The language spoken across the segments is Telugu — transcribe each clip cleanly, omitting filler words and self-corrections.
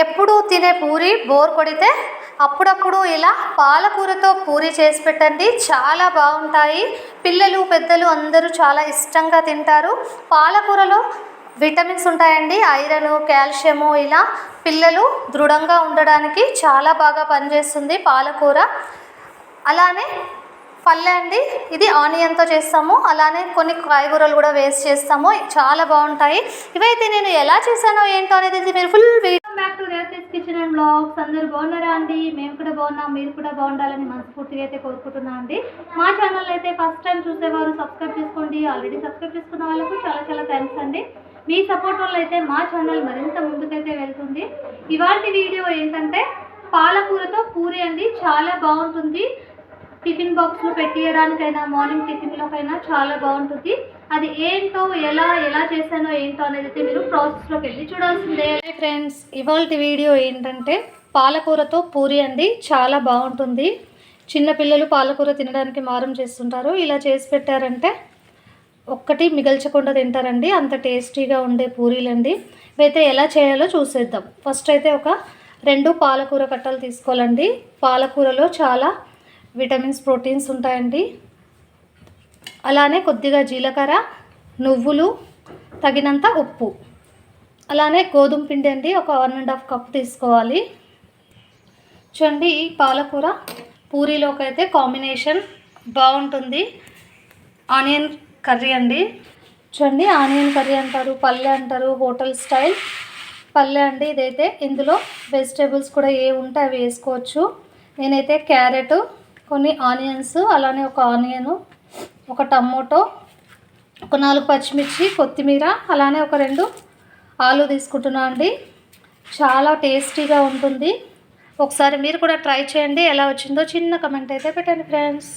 ఎప్పుడు తినే పూరి బోర్ కొడితే అప్పుడప్పుడు ఇలా పాలకూరతో పూరి చేసి పెట్టండి, చాలా బాగుంటాయి. పిల్లలు పెద్దలు అందరూ చాలా ఇష్టంగా తింటారు. పాలకూరలో విటమిన్స్ ఉంటాయండి, ఐరన్, కాల్షియము. ఇలా పిల్లలు దృఢంగా ఉండడానికి చాలా బాగా పనిచేస్తుంది పాలకూర. అలానే పల్లె అండి, ఇది ఆనియన్తో చేస్తాము. అలానే కొన్ని కాయగూరలు కూడా వేస్ట్ చేస్తాము, చాలా బాగుంటాయి. ఇవైతే నేను ఎలా చేశానో ఏంటో అనేది మీరు full welcome back to Revathi's kitchen and blogs. అందరూ బాగున్నారా అండి? మేము కూడా బాగున్నాం, మీరు కూడా బాగుండాలని మనస్ఫూర్తిగా అయితే కోరుకుంటున్నాం అండి. మా ఛానల్ అయితే ఫస్ట్ టైం చూసేవారు సబ్స్క్రైబ్ చేసుకోండి. ఆల్రెడీ సబ్స్క్రైబ్ చేసుకున్న వాళ్ళకు చాలా చాలా థ్యాంక్స్ అండి. మీ సపోర్ట్ వల్ల అయితే మా ఛానల్ మరింత ముందుకైతే వెళ్తుంది. ఇవాళ వీడియో ఏంటంటే పాలకూరతో పూరి అండి, చాలా బాగుంటుంది. టిఫిన్ బాక్స్లో పెట్టియడానికైనా మార్నింగ్ టిఫిన్లోకైనా చాలా బాగుంటుంది. అది ఏంటో ఎలా చేశానో ఏంటో అనేది మీరు ప్రాసెస్లోకి వెళ్ళి చూడాల్సిందే. ఫ్రెండ్స్, ఇవాళ వీడియో ఏంటంటే పాలకూరతో పూరి అండి, చాలా బాగుంటుంది. చిన్నపిల్లలు పాలకూర తినడానికి మారం చేస్తుంటారు. ఇలా చేసి పెట్టారంటే ఒక్కటి మిగల్చకుండా తింటారండి, అంత టేస్టీగా ఉండే పూరీలండి. ఇవైతే ఎలా చేయాలో చూసేద్దాం. ఫస్ట్ అయితే ఒక 2 పాలకూర కట్టలు తీసుకోవాలండి. పాలకూరలో చాలా విటమిన్స్, ప్రోటీన్స్ ఉంటాయండి. అలానే కొద్దిగా జీలకర్ర, నువ్వులు, తగినంత ఉప్పు, అలానే గోధుమ పిండి అండి ఒక 1.5 కప్ తీసుకోవాలి. చూడండి, ఈ పాలకూర పూరీలోకి అయితే కాంబినేషన్ బాగుంటుంది. ఆనియన్ కర్రీ అండి. చూడండి, ఆనియన్ కర్రీ అంటారు, పల్లె అంటారు, హోటల్ స్టైల్ పల్లె అండి ఇదైతే. ఇందులో వెజిటేబుల్స్ కూడా ఏ ఉంటే అవి వేసుకోవచ్చు. నేనైతే క్యారెట్, కొన్ని ఆనియన్స్, అలానే ఒక ఆనియను, ఒక టమోటో, ఒక 4 పచ్చిమిర్చి, కొత్తిమీర, అలానే ఒక 2 ఆలు తీసుకుంటున్నా అండి. చాలా టేస్టీగా ఉంటుంది. ఒకసారి మీరు కూడా ట్రై చేయండి. ఎలా వచ్చిందో చిన్న కమెంట్ అయితే పెట్టండి ఫ్రెండ్స్.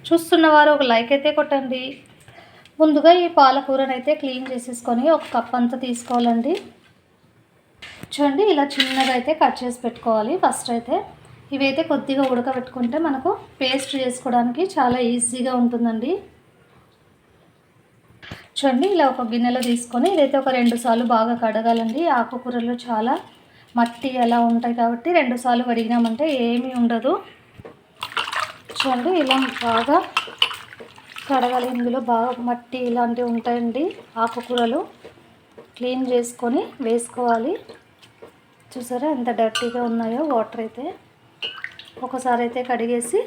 చూస్తున్నవారు ఒక లైక్ అయితే కొట్టండి. ముందుగా ఈ పాలకూరను అయితే క్లీన్ చేసేసుకొని ఒక కప్ అంతా తీసుకోవాలండి. చూడండి, ఇలా చిన్నగా అయితే కట్ చేసి పెట్టుకోవాలి. ఫస్ట్ అయితే ఇవైతే కొద్దిగా ఉడకబెట్టుకుంటే మనకు పేస్ట్ చేసుకోవడానికి చాలా ఈజీగా ఉంటుందండి. చూడండి, ఇలా ఒక గిన్నెలో తీసుకొని ఇదైతే ఒక 2 సార్లు బాగా కడగాలండి. ఆకుకూరలో చాలా మట్టి అలా ఉంటాయి కాబట్టి 2 సార్లు కడిగినామంటే ఏమీ ఉండదు. చూడండి, ఇలా బాగా కడగాలి. ఇందులో బాగా మట్టి ఇలాంటివి ఉంటాయండి. ఆకుకూరలు క్లీన్ చేసుకొని వేసుకోవాలి. చూసారా ఎంత డర్టీగా ఉన్నాయో వాటర్ అయితే. ఒకసారి అయితే కడిగేసి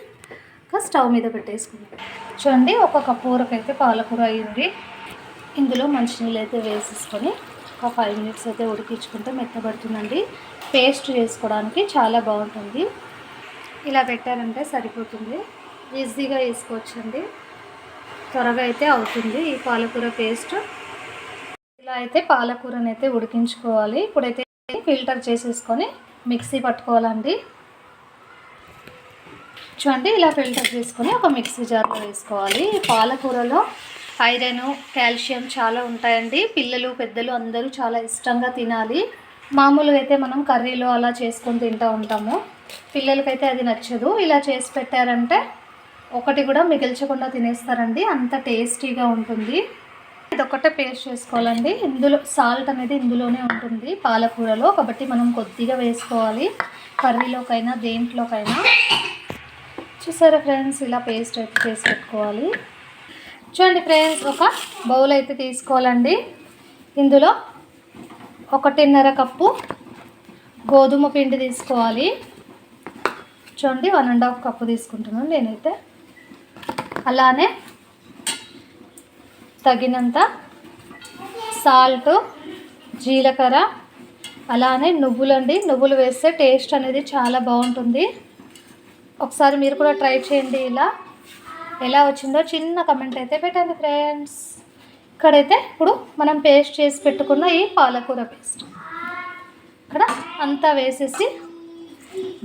స్టవ్ మీద పెట్టేసుకుందాం. చూడండి, ఒక కప్పు ఊరకైతే పాలకూర అయ్యింది. ఇందులో మంచినీళ్ళు అయితే వేసేసుకొని ఒక 5 మినిట్స్ అయితే ఉడికించుకుంటే మెత్తబడుతుందండి. పేస్ట్ చేసుకోవడానికి చాలా బాగుంటుంది. ఇలా పెట్టారంటే సరిపోతుంది, ఈజీగా వేసుకోవచ్చండి. త్వరగా అయితే అవుతుంది ఈ పాలకూర పేస్ట్. ఇలా అయితే పాలకూరని అయితే ఉడికించుకోవాలి. ఇప్పుడైతే ఫిల్టర్ చేసేసుకొని మిక్సీ పట్టుకోవాలండి. చూడండి, ఇలా ఫిల్టర్ చేసుకొని ఒక మిక్సీ జార్లో వేసుకోవాలి. పాలకూరలో ఐరన్, కాల్షియం చాలా ఉంటాయండి. పిల్లలు పెద్దలు అందరూ చాలా ఇష్టంగా తినాలి. మామూలుగా అయితే మనం కర్రీలో అలా చేసుకొని తింటూ ఉంటాము. పిల్లలకైతే అది నచ్చదు. ఇలా చేసి పెట్టారంటే ఒకటి కూడా మిగిల్చకుండా తినేస్తారండి, అంత టేస్టీగా ఉంటుంది. ఇదొక్కటే పేస్ట్ చేసుకోవాలండి. ఇందులో సాల్ట్ అనేది ఇందులోనే ఉంటుంది పాలకూరలో, కాబట్టి మనం కొద్దిగా వేసుకోవాలి కర్రీలోకైనా దేంట్లోకైనా. చూసారా ఫ్రెండ్స్, ఇలా పేస్ట్ అయితే చేసి పెట్టుకోవాలి. చూడండి ఫ్రెండ్స్, ఒక బౌల్ అయితే తీసుకోవాలండి. ఇందులో 1.5 కప్పు గోధుమ పిండి తీసుకోవాలి. చూడండి, 1.5 కప్పు తీసుకుంటున్నాను నేనైతే. అలానే తగినంత సాల్ట్, జీలకర్ర, అలానే నువ్వులండి. నువ్వులు వేస్తే టేస్ట్ అనేది చాలా బాగుంటుంది. ఒకసారి మీరు కూడా ట్రై చేయండి. ఎలా వచ్చిందో చిన్న కమెంట్ అయితే పెట్టండి ఫ్రెండ్స్. ఇక్కడైతే ఇప్పుడు మనం పేస్ట్ చేసి పెట్టుకున్న ఈ పాలకూర పేస్ట్ ఇక్కడ అంతా వేసేసి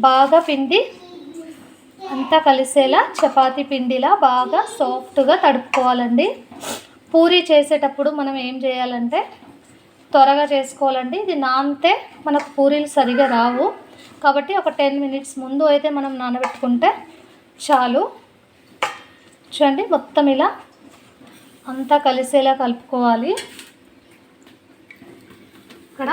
బాగా పిండి అంతా కలిసేలా చపాతీ పిండిలా బాగా సాఫ్ట్గా తడుపుకోవాలండి. పూరీ చేసేటప్పుడు మనం ఏం చేయాలంటే త్వరగా చేసుకోవాలండి. ఇది నానితే మనకు పూరీలు సరిగా రావు, కాబట్టి ఒక 10 మినిట్స్ ముందు అయితే మనం నానబెట్టుకుంటే చాలు. చూడండి, మొత్తం ఇలా అంతా కలిసేలా కలుపుకోవాలి. ఇక్కడ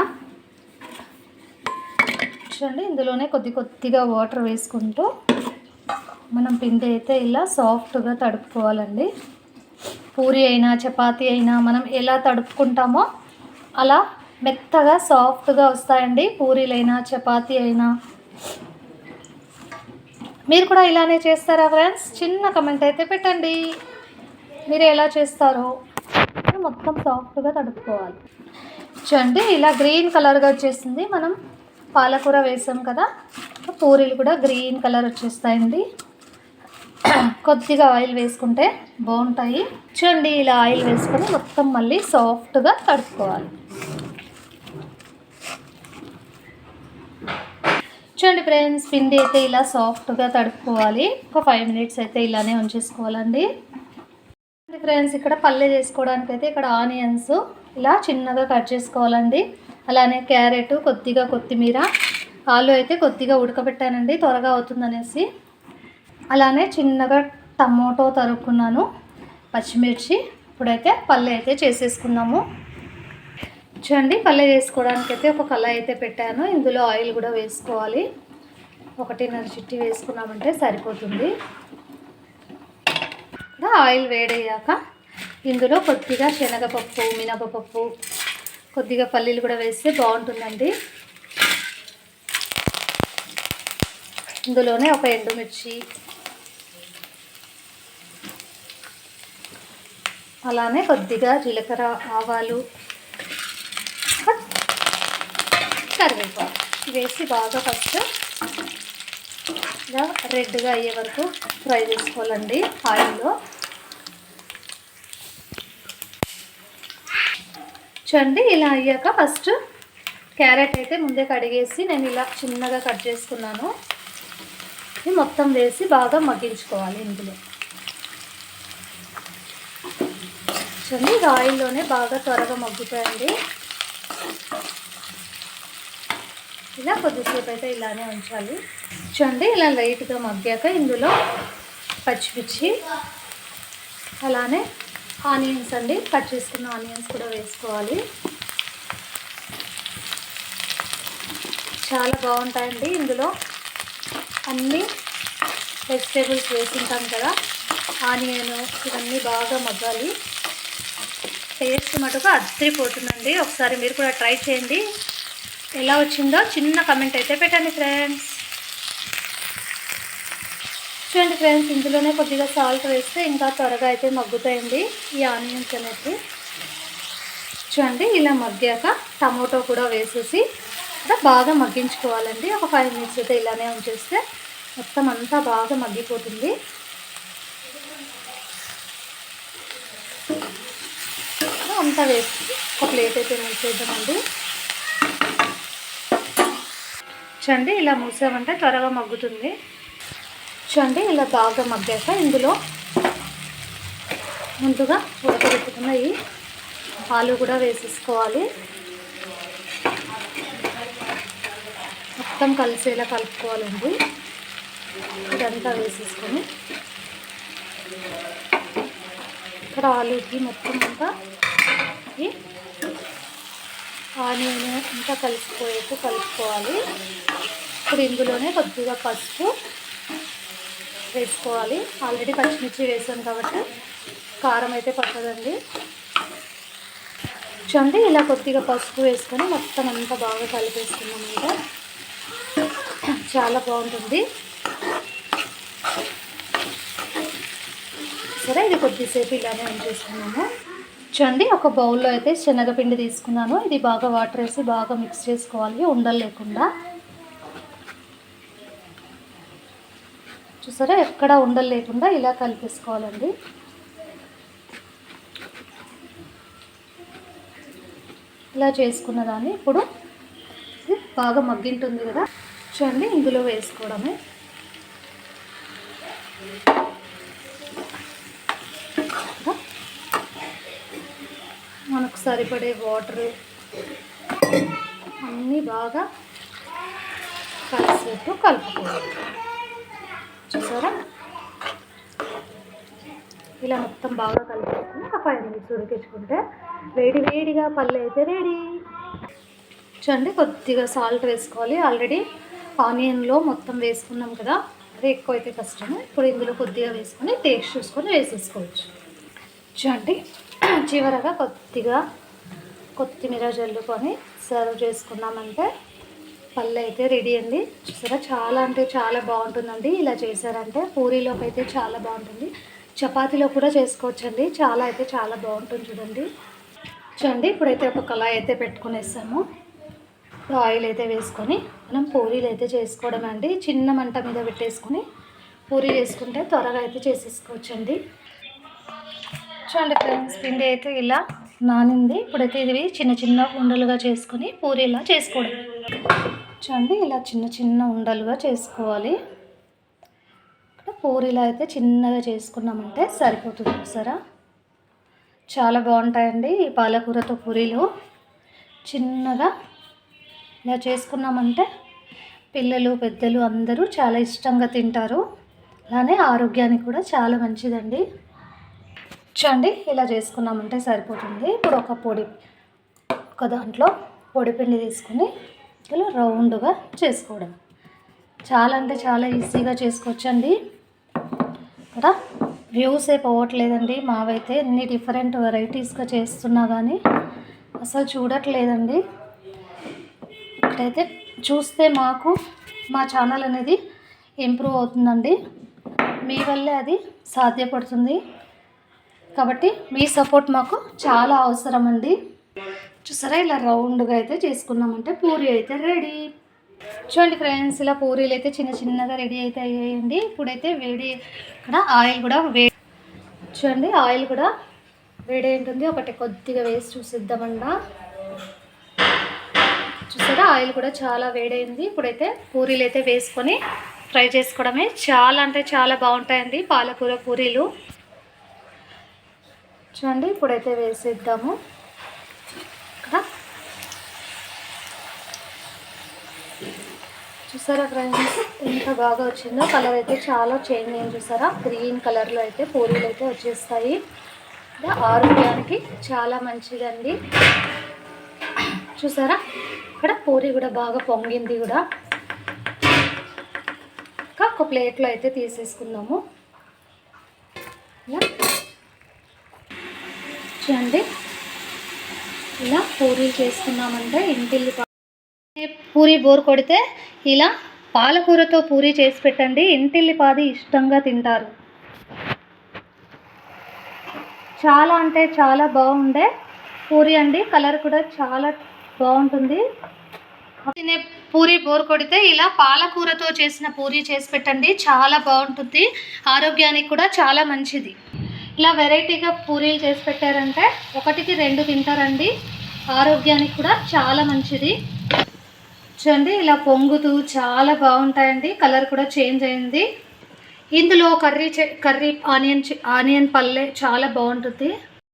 చూడండి ఇందులోనే కొద్దిగా వాటర్ వేసుకుంటూ మనం పిండి అయితే ఇలా సాఫ్ట్గా తడుపుకోవాలండి. పూరి అయినా చపాతీ అయినా మనం ఎలా తడుపుకుంటామో అలా మెత్తగా సాఫ్ట్గా వస్తాయండి పూరీలైనా చపాతీ అయినా. మీరు కూడా ఇలానే చేస్తారా ఫ్రెండ్స్? చిన్న కమెంట్ అయితే పెట్టండి మీరు ఎలా చేస్తారో. మొత్తం సాఫ్ట్గా తడుపుకోవాలి. చూడండి ఇలా గ్రీన్ కలర్గా వచ్చేసింది. మనం పాలకూర వేసాం కదా, పూరీలు కూడా గ్రీన్ కలర్ వచ్చేస్తాయండి. కొద్దిగా ఆయిల్ వేసుకుంటే బాగుంటాయి. చూడండి ఇలా ఆయిల్ వేసుకొని మొత్తం మళ్ళీ సాఫ్ట్గా తడుపుకోవాలి. చూడండి ఫ్రెండ్స్ పిండి అయితే ఇలా సాఫ్ట్గా తడుపుకోవాలి. ఒక 5 మినిట్స్ అయితే ఇలానే ఉంచేసుకోవాలండి. ఫ్రెండ్స్ ఇక్కడ పల్లె చేసుకోవడానికి అయితే ఇక్కడ ఆనియన్స్ ఇలా చిన్నగా కట్ చేసుకోవాలండి. అలానే క్యారెట్, కొద్దిగా కొత్తిమీర, ఆలు అయితే కొద్దిగా ఉడకబెట్టానండి త్వరగా అవుతుందనేసి. అలానే చిన్నగా టమోటో తరుక్కున్నాను, పచ్చిమిర్చి. ఇప్పుడైతే పల్లె అయితే చేసేసుకున్నాము. చూడండి పల్లె చేసుకోవడానికి అయితే ఒక కళాయి అయితే పెట్టాను. ఇందులో ఆయిల్ కూడా వేసుకోవాలి. 1.5 చిట్టి వేసుకున్నామంటే సరిపోతుంది. ఆయిల్ వేడయ్యాక ఇందులో కొద్దిగా శనగపప్పు, మినపప్పు, కొద్దిగా పల్లీలు కూడా వేస్తే బాగుంటుందండి. ఇందులోనే ఒక ఎండుమిర్చి, అలానే కొద్దిగా జీలకర్ర, ఆవాలు, కరివేపాకు వేసి బాగా ఫస్ట్ ఇలా రెడ్గా అయ్యే వరకు ఫ్రై చేసుకోవాలండి ఆయిల్లో. చూడండి ఇలా అయ్యాక ఫస్ట్ క్యారెట్ అయితే ముందే కడిగేసి నేను ఇలా చిన్నగా కట్ చేసుకున్నాను. ఇది మొత్తం వేసి బాగా మగ్గించుకోవాలి ఇందులో. చూడండి ఇది ఆయిల్లోనే బాగా త్వరగా మగ్గుతాయండి. ఇలా కొద్దిసేపు అయితే ఇలానే ఉంచాలి. చూడండి ఇలా లైట్గా మగ్గాక ఇందులో పచ్చిమిర్చి, అలానే ఆనియన్స్ అండి, కట్ చేసుకున్న ఆనియన్స్ కూడా వేసుకోవాలి. చాలా బాగుంటాయండి. ఇందులో అన్ని వెజిటేబుల్స్ వేసుకుంటాం కదా, ఆనియన్ ఇవన్నీ బాగా మగ్గాలి. టేస్ట్ మటుకు అద్దరిపోతుందండి. ఒకసారి మీరు కూడా ట్రై చేయండి. ఎలా వచ్చిందో చిన్న కమెంట్ అయితే పెట్టండి ఫ్రెండ్స్. చూడండి ఫ్రెండ్స్ ఇందులోనే కొద్దిగా సాల్ట్ వేస్తే ఇంకా త్వరగా అయితే మగ్గుతాయండి ఈ ఆనియన్స్ అనేది. చూడండి ఇలా మగ్గాక టమోటో కూడా వేసేసి బాగా మగ్గించుకోవాలండి. ఒక 5 మినిట్స్ అయితే ఇలానే ఉంచేస్తే మొత్తం అంతా బాగా మగ్గిపోతుంది. అంతా వేసి ఒక ప్లేట్ అయితే మూసేద్దామండి. చూడండి ఇలా మూసామంటే త్వరగా మగ్గుతుంది. చూడండి ఇలా బాగా మగ్గాక ఇందులో ముందుగా ఉడకబెట్టుకున్న ఈ ఆలు కూడా వేసేసుకోవాలి. మొత్తం కలిసేలా కలుపుకోవాలండి. ఇదంతా వేసేసుకొని ఇక్కడ ఆలుకి మొత్తం అంతా ఈ ఆనియన్ అంతా కలిసిపోయేట్టు కలుపుకోవాలి. ఇప్పుడు ఇందులోనే కొద్దిగా పసుపు వేసుకోవాలి. ఆల్రెడీ పచ్చిమిర్చి వేసాను కాబట్టి కారం అయితే పట్టదండి. చూడండి ఇలా కొద్దిగా పసుపు వేసుకొని మొత్తం అంతా బాగా కలిపేసుకున్నామంటే చాలా బాగుంటుంది. సరే ఇది కొద్దిసేపు ఇలానే ఉంచేసుకున్నాము. చూడండి ఒక బౌల్లో అయితే శనగపిండి తీసుకున్నాను. ఇది బాగా వాటర్ వేసి బాగా మిక్స్ చేసుకోవాలి ఉండలు లేకుండా. చూసారా ఎక్కడ ఉండలు లేకుండా ఇలా కలిపేసుకోవాలండి. ఇలా చేసుకున్న దాన్ని ఇప్పుడు బాగా మగ్గింటుంది కదా, చూడండి ఇందులో వేసుకోవడమే. మనకు సరిపడే వాటర్ అన్నీ బాగా కలిసేట్టు కలుపుకోవాలి. చూసారా ఇలా మొత్తం బాగా కలిపేసుకుని ఒక 5 మినిట్స్ ఉడికించుకుంటే వేడిగా పల్లె అయితే రెడీ. చూడండి కొద్దిగా సాల్ట్ వేసుకోవాలి. ఆల్రెడీ ఆనియన్లో మొత్తం వేసుకున్నాం కదా, అది ఎక్కువ అయితే కష్టము. ఇప్పుడు ఇందులో కొద్దిగా వేసుకొని టేస్ట్ చూసుకొని వేసేసుకోవచ్చు. చూడండి చివరగా కొద్దిగా కొత్తిమీర జల్లుకొని సర్వ్ చేసుకున్నామంటే పళ్ళు అయితే రెడీ అండి. చూసారా చాలా అంటే చాలా బాగుంటుందండి. ఇలా చేశారంటే పూరీలోకి అయితే చాలా బాగుంటుంది, చపాతీలో కూడా చేసుకోవచ్చండి. చాలా అయితే చాలా బాగుంటుంది. చూడండి ఇప్పుడైతే ఒక కళాయి అయితే పెట్టుకునేసాము. ఆయిల్ అయితే వేసుకొని మనం పూరీలు అయితే చేసుకోవడం అండి. చిన్న మంట మీద పెట్టేసుకొని పూరీ చేసుకుంటే త్వరగా అయితే చేసేసుకోవచ్చండి. చూడండి ఫ్రెండ్స్, పిండి అయితే ఇలా నానింది. ఇప్పుడైతే ఇది చిన్న చిన్న ఉండలుగా చేసుకొని పూరీలా చేసుకోవడం. చూడండి ఇలా చిన్న చిన్న ఉండలుగా చేసుకోవాలి. ఇక్కడ పూరీలా అయితే చిన్నగా చేసుకున్నామంటే సరిపోతుంది. సరే, చాలా బాగుంటాయండి ఈ పాలకూరతో పూరీలు. చిన్నగా ఇలా చేసుకున్నామంటే పిల్లలు పెద్దలు అందరూ చాలా ఇష్టంగా తింటారు. అలానే ఆరోగ్యానికి కూడా చాలా మంచిదండి. చూడండి ఇలా చేసుకున్నామంటే సరిపోతుంది. ఇప్పుడు ఒక దాంట్లో పొడిపిండి తీసుకుని ఇలా రౌండ్గా చేసుకోవడం. చాలా అంటే చాలా ఈజీగా చేసుకోవచ్చండి. ఇక్కడ వ్యూసే పోవట్లేదండి మావైతే. ఎన్ని డిఫరెంట్ వెరైటీస్గా చేస్తున్నా కానీ అసలు చూడట్లేదండి. ఇక్కడైతే చూస్తే మా ఛానల్ అనేది ఇంప్రూవ్ అవుతుందండి. మీ వల్లే అది సాధ్యపడుతుంది. కాబట్టి మీ సపోర్ట్ మాకు చాలా అవసరం అండి. చూసారా ఇలా రౌండ్గా అయితే చేసుకున్నామంటే పూరీ అయితే రెడీ. చూడండి ఫ్రెండ్స్, ఇలా పూరీలు అయితే చిన్న చిన్నగా రెడీ అయితే అయ్యాయండి. ఇప్పుడైతే ఇక్కడ ఆయిల్ కూడా చూడండి ఆయిల్ కూడా వేడి ఉంటుంది. ఒకటి కొద్దిగా వేసి చూసిద్దామన్నా. చూసారా ఆయిల్ కూడా చాలా వేడైంది. ఇప్పుడైతే పూరీలు అయితే వేసుకొని ఫ్రై చేసుకోవడమే. చాలా అంటే చాలా బాగుంటాయండి పాలకూర పూరీలు. చూడండి ఇప్పుడైతే వేసేద్దాము. ఇక్కడ చూసారా ఫ్రెండ్స్ ఎంత బాగా వచ్చిందో. కలర్ అయితే చాలా చేంజ్ అయింది. చూసారా గ్రీన్ కలర్లో అయితే పూరీలు అయితే వచ్చేస్తాయి. ఆరోగ్యానికి చాలా మంచిదండి. చూసారా ఇక్కడ పూరీ కూడా బాగా పొంగింది కూడా. ఒక ప్లేట్లో అయితే తీసేసుకుందాము. ఇలా చూడండి ఇలా పూరీలు చేసుకున్నామంటే పూరీ బోర్ కొడితే ఇలా పాలకూరతో పూరీ చేసి పెట్టండి. ఇంటిల్లిపాది ఇష్టంగా తింటారు. చాలా అంటే చాలా బాగుండే పూరీ అండి. కలర్ కూడా చాలా బాగుంటుంది. పూరీ బోర్ కొడితే ఇలా పాలకూరతో చేసిన పూరీ చేసి పెట్టండి. చాలా బాగుంటుంది, ఆరోగ్యానికి కూడా చాలా మంచిది. ఇలా వెరైటీగా పూరీలు చేసి పెట్టారంటే 1కి 2 తింటారండి. ఆరోగ్యానికి కూడా చాలా మంచిది. చూడండి ఇలా పొంగుతూ చాలా బాగుంటాయండి. కలర్ కూడా చేంజ్ అయింది. ఇందులో కర్రీ ఆనియన్ పల్లె చాలా బాగుంటుంది.